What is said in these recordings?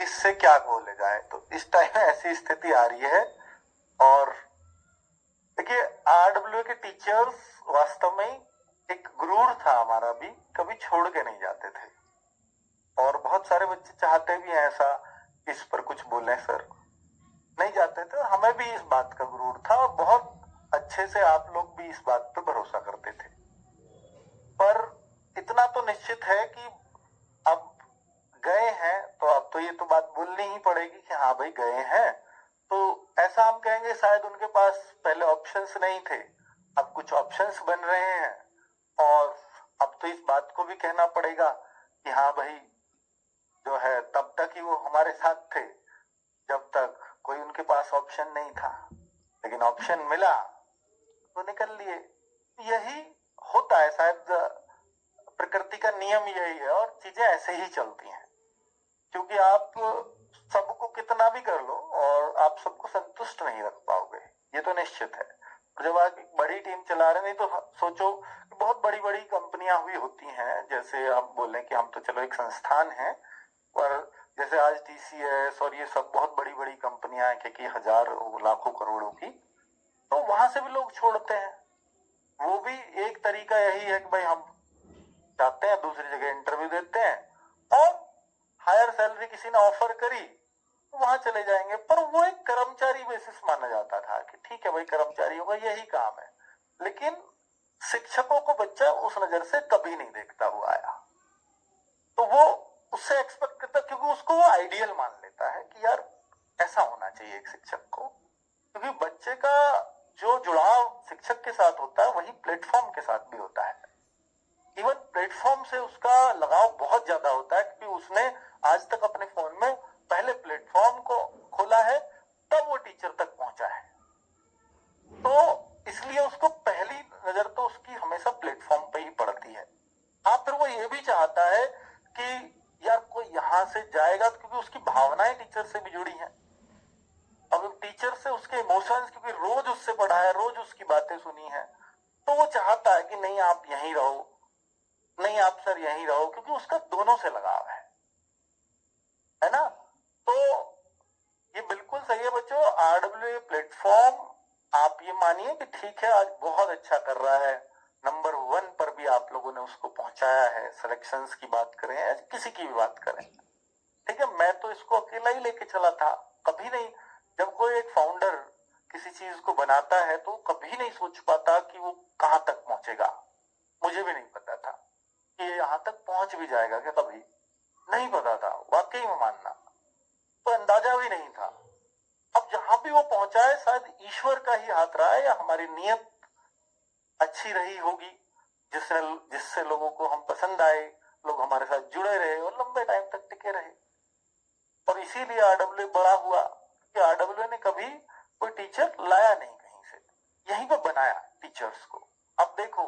इससे क्या बोले जाए। तो इस टाइम ऐसी स्थिति आ रही है। और देखिए, आरडब्ल्यू के टीचर्स वास्तव में एक गुरूर था हमारा भी, कभी छोड़ के नहीं जाते थे। और बहुत सारे बच्चे चाहते भी हैं ऐसा, इस पर कुछ बोले सर, नहीं जाते थे। हमें भी इस बात का गुरूर था और बहुत अच्छे से आप लोग भी इस बात पे भरोसा करते थे। पर इतना तो निश्चित है कि अब गए हैं तो अब तो ये तो बात बोलनी ही पड़ेगी कि हाँ भाई गए हैं। तो ऐसा हम कहेंगे शायद उनके पास पहले ऑप्शंस नहीं थे, अब कुछ ऑप्शंस बन रहे हैं। और अब तो इस बात को भी कहना पड़ेगा कि हाँ भाई जो है तब तक ही वो हमारे साथ थे जब तक कोई उनके पास ऑप्शन नहीं था, लेकिन ऑप्शन मिला तो निकल लिए। यही होता है शायद, प्रकृति का नियम यही है और चीजें ऐसे ही चलती हैं। क्योंकि आप सबको कितना भी कर लो और आप सबको संतुष्ट नहीं रख पाओगे, ये तो निश्चित है। जब आप एक बड़ी टीम चला रहे, नहीं तो सोचो कि बहुत बड़ी बड़ी कंपनियां हुई होती हैं, जैसे आप बोले कि हम तो चलो एक संस्थान है, पर जैसे आज टीसीएस और ये सब बहुत बड़ी बड़ी कंपनियां हैं कि हजार लाखों करोड़ों की, तो वहां से भी लोग छोड़ते हैं। वो भी एक तरीका यही है कि भाई हम जाते हैं दूसरी जगह इंटरव्यू देते हैं और हायर सैलरी किसी ने ऑफर करी तो वहां चले जाएंगे। पर वो एक कर्मचारी बेसिस माना जाता था कि ठीक है भाई कर्मचारियों का यही काम है। लेकिन शिक्षकों को बच्चा उस नजर से कभी नहीं देखता हुआ आया, तो वो उससे एक्सपेक्ट करता, क्योंकि उसको वो आइडियल मान लेता है कि यार ऐसा होना चाहिए एक शिक्षक को। क्योंकि बच्चे का जो जुड़ाव शिक्षक के साथ होता है वही प्लेटफॉर्म के साथ भी होता है। इवन प्लेटफॉर्म से उसका लगाव बहुत ज्यादा होता है, क्योंकि उसने आज तक अपने फोन में पहले प्लेटफॉर्म को खोला है तब वो टीचर तक पहुंचा है। तो इसलिए उसको पहली नजर तो उसकी हमेशा प्लेटफॉर्म पे ही पड़ती है। हाँ, फिर वो ये भी चाहता है कि यार कोई यहां से जाएगा, क्योंकि उसकी भावनाएं टीचर से भी जुड़ी हैं। अब टीचर से उसके इमोशंस, क्योंकि रोज उससे पढ़ा है, रोज उसकी बातें सुनी है, तो वो चाहता है कि नहीं आप यहीं रहो, नहीं आप सर यहीं रहो, क्योंकि उसका दोनों से लगाव है ना। तो ये बिल्कुल सही है बच्चों। आरडब्ल्यू प्लेटफॉर्म आप ये मानिए कि ठीक है आज बहुत अच्छा कर रहा है, नंबर 1 पर भी आप लोगों ने उसको पहुंचाया है। सिलेक्शंस की बात करें या किसी की भी बात करें, ठीक है, मैं तो इसको अकेला ही लेके चला था, कभी नहीं। जब कोई एक फाउंडर किसी चीज को बनाता है तो कभी नहीं सोच पाता कि वो कहां तक पहुंचेगा। मुझे भी नहीं पता था कि ये यहां तक पहुंच भी जाएगा क्या, कभी नहीं पता था, वाकई में मानना, तो अंदाजा भी नहीं था। अब जहां भी वो पहुंचा है शायद ईश्वर का ही हाथ रहा है या हमारी नीयत अच्छी रही होगी, जिससे जिससे लोगों को हम पसंद आए, लोग हमारे साथ जुड़े रहे और लंबे टाइम तक टिके रहे। और इसीलिए आरडब्ल्यू बड़ा हुआ कि आरडब्ल्यू ने कभी कोई टीचर लाया नहीं कहीं से, यहीं पे बनाया टीचर्स को। अब देखो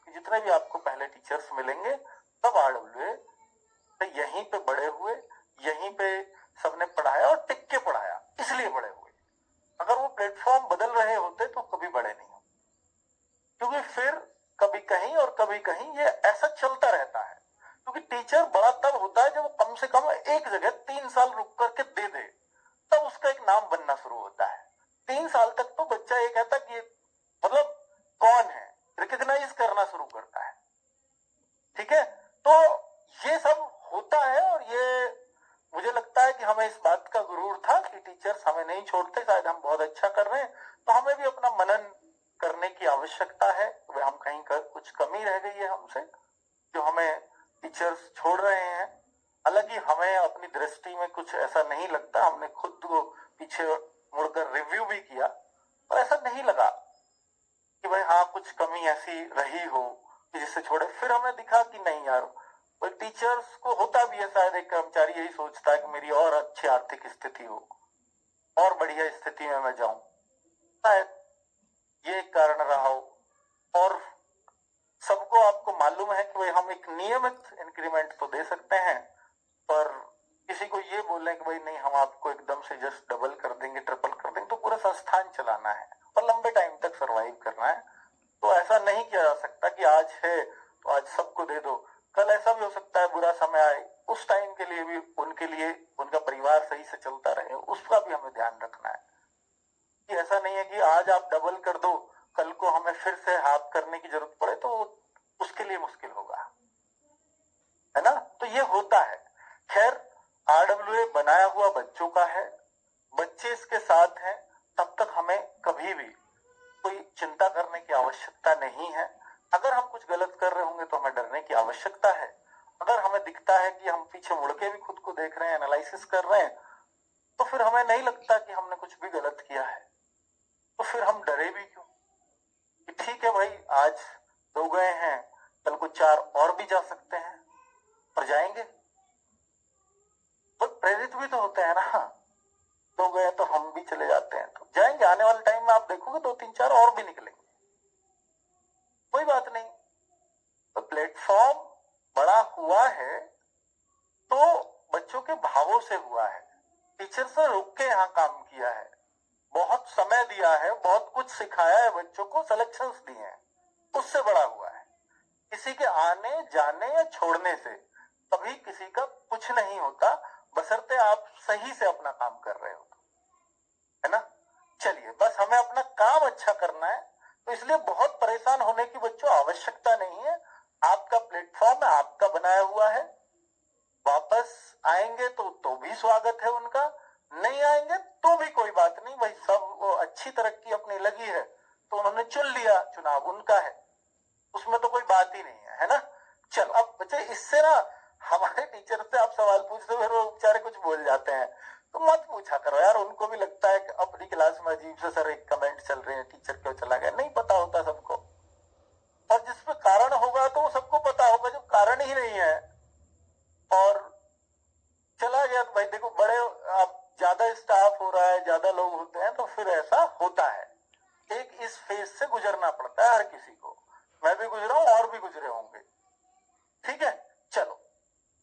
कि जितने भी आपको पहले टीचर्स मिलेंगे सब आरडब्ल्यू यहीं पे बड़े हुए, यहीं पे सबने पढ़ाया और टिक के पढ़ाया, इसलिए बड़े हुए। अगर वो प्लेटफॉर्म बदल रहे होते तो कभी बड़े नहीं होते, क्योंकि फिर कभी कहीं और कभी कहीं ये ऐसा चलता रहता है। क्योंकि टीचर बड़ा तब होता है जब वो कम से कम एक जगह 3 साल रुक करके दे दे, तब उसका एक नाम बनना शुरू होता है। 3 साल तक तो बच्चा ये कहता कि मतलब कौन है, रिकॉग्नाइज करना शुरू करता है, ठीक है। तो ये सब होता है और ये मुझे लगता है कि हमें इस बात का गुरूर था कि टीचर्स हमें नहीं छोड़ते, शायद हम बहुत अच्छा कर रहे हैं, तो हमें भी अपना मनन करने की आवश्यकता है। वे हम कहीं कर कुछ कमी रह गई है हमसे, जो हमें टीचर्स छोड़ रहे हैं। हालांकि हमें अपनी दृष्टि में कुछ ऐसा नहीं लगता, हमने खुद को पीछे मुड़कर रिव्यू भी किया, पर ऐसा नहीं लगा कि भाई हाँ कुछ कमी ऐसी रही हो कि जिससे छोड़े। फिर हमें दिखा कि नहीं यार, टीचर्स को होता भी है, शायद एक कर्मचारी यही सोचता है कि मेरी और अच्छी आर्थिक स्थिति हो और बढ़िया स्थिति में मैं जाऊं, शायद ये एक कारण रहा हो। और सबको आपको मालूम है कि भाई हम एक नियमित इंक्रीमेंट तो दे सकते हैं, पर किसी को ये बोले कि भाई नहीं हम आपको एकदम से जस्ट डबल कर देंगे, ट्रिपल कर देंगे, तो पूरा संस्थान चलाना है और लंबे टाइम तक सरवाइव करना है। तो ऐसा नहीं किया जा सकता कि आज है तो आज सबको दे दो, कल ऐसा भी हो सकता है बुरा समय आए उस टाइम के लिए भी उनके लिए उनका परिवार सही से चलता रहे, उसका भी हमें ध्यान रखना है कि ऐसा नहीं है कि आज आप डबल कर दो, कल को हमें फिर से हाफ करने की जरूरत पड़े तो उसके लिए मुश्किल होगा, है ना। तो ये होता है। खैर, आरडब्ल्यूए बनाया हुआ बच्चों का है, बच्चे इसके साथ हैं, तब तक हमें कभी भी कोई चिंता करने की आवश्यकता नहीं है। अगर हम कुछ गलत कर रहे होंगे तो हमें डरने की आवश्यकता है। अगर हमें दिखता है कि हम पीछे मुड़ के भी खुद को देख रहे हैं, एनालिसिस कर रहे हैं, तो फिर हमें नहीं लगता कि हमने कुछ भी गलत किया है, तो फिर हम डरे भी क्यों कि ठीक है भाई, आज 2 गए हैं, कल को 4 और भी जा सकते हैं, और जाएंगे। तो प्रेरित भी तो होते हैं ना, 2 गए तो हम भी चले जाते हैं, तो जाएंगे। आने वाले टाइम में आप देखोगे 2 3 4 और भी निकलेंगे, कोई बात नहीं। तो प्लेटफॉर्म बड़ा हुआ है तो बच्चों के भावों से हुआ है, टीचर से रुक के यहाँ काम किया है, बहुत समय दिया है, बहुत कुछ सिखाया है बच्चों को, सिलेक्शंस दिए हैं, उससे बड़ा हुआ है। किसी के आने जाने या छोड़ने से कभी किसी का कुछ नहीं होता, बशर्ते आप सही से अपना काम कर रहे हो, है ना। चलिए, बस हमें अपना काम अच्छा करना है, तो इसलिए बहुत परेशान होने की बच्चों आवश्यकता नहीं है। आपका प्लेटफॉर्म है, आपका बनाया हुआ है, वापस आएंगे तो भी स्वागत है उनका, नहीं आएंगे तो भी कोई बात नहीं भाई, सब वो अच्छी तरक्की अपनी लगी है तो उन्होंने चुन लिया, चुनाव उनका है, उसमें तो कोई बात ही नहीं है ना। चल, अब बच्चे इससे ना हमारे टीचर से आप सवाल पूछते हो, फिर वो बेचारे कुछ बोल जाते हैं, तो मत पूछा करो यार, उनको भी लगता है कि अपनी क्लास में अजीब से सर एक कमेंट चल रहे हैं, टीचर क्यों चला गया, नहीं पता होता सबको, और जिसमें कारण होगा तो वो सबको पता होगा, जब कारण ही नहीं है और चला गया तो भाई देखो, बड़े आप ज्यादा स्टाफ हो रहा है, ज्यादा लोग होते हैं, तो फिर ऐसा होता है। एक इस फेज से गुजरना पड़ता है हर किसी को, मैं भी गुजरा हूं और भी